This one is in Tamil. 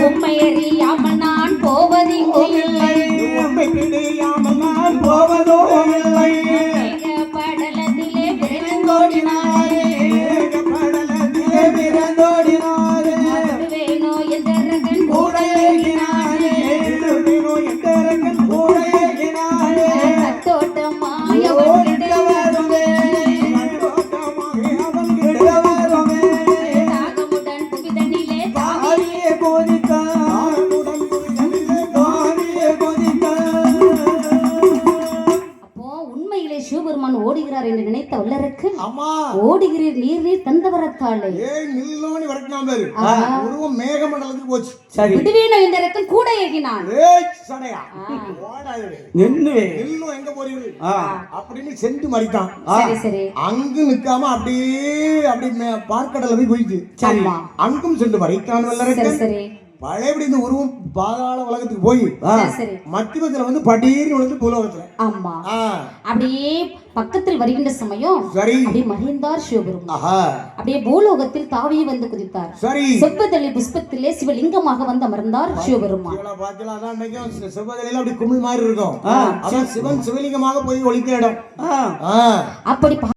உண்மை அறியாமல் நான் போவதில்லை, உண்மை கிடையாமல் நான் போவதோ இல்லை. படலத்திலே விரைந்தோடினாரே, படலத்திலே விரைந்தோடினாரே, வேணோ எந்தரகன் கூட ஏகினாரே, எந்தரகன் கூட ஏகினாரே. கத்தோட்டமாய் ஓடிக்க வருமே, கத்தோட்டமாய் அவன் கிட்ட வருமே. தாகமுடன் புவிதனிலே தாவியே கொதித்தான், தாகமுடன் புவிதனிலே தாவியே கொதித்தான். அப்போ உண்மையிலே சிவபெருமான் ஓடுகிறார் என்று நினைத்த உள்ளருக்கு அம்மா ஓடுகிறீர் நீர் தந்தவரத்தாலே ஏய் நில்லோனி வரைக்கும் பாரு. உருவம் மேகமண்டலத்துக்கு போச்சு. சரி விடுவேனோ இந்த ரக்கம் கூட ஏகினான். ஏய் சடையா ஓடாதே, நின்னுவே நில்லும் எங்க போறீங்க அப்படின்னு சென்று மறித்தான். சரி சரி அங்கு நிக்காம அப்படியே பார்க்கடல போய் போயிட்டு ஆமா அங்கும் சென்று மறித்தான். சரி வல்லரக்கன் சரி பழையபடி இந்த உருவம் பாதாள உலகத்துக்கு போய் சரி சரி மத்தியத்துல வந்து படீர்னு விழுந்து பூலோகத்துல. ஆமா அப்படியே பக்கத்தில் வருகின்ற சமயம் சரி அப்படியே மறைந்தார் சிவபெருமான். ஆஹா அப்படியே பூலோகத்தில் தாவி வந்து குதித்தார். சரி செவ்வதளி புஷ்பத்திலே சிவலிங்கமாக வந்து அமர்ந்தார் சிவபெருமான். பாத்தீங்களா அதான் அன்னைக்கும் செவ்வதலையில அப்படி குமிழ் மாதிரி இருக்கும். அதான் சிவன் சிவலிங்கமாக போய் ஒழிக்கிற இடம். அப்படி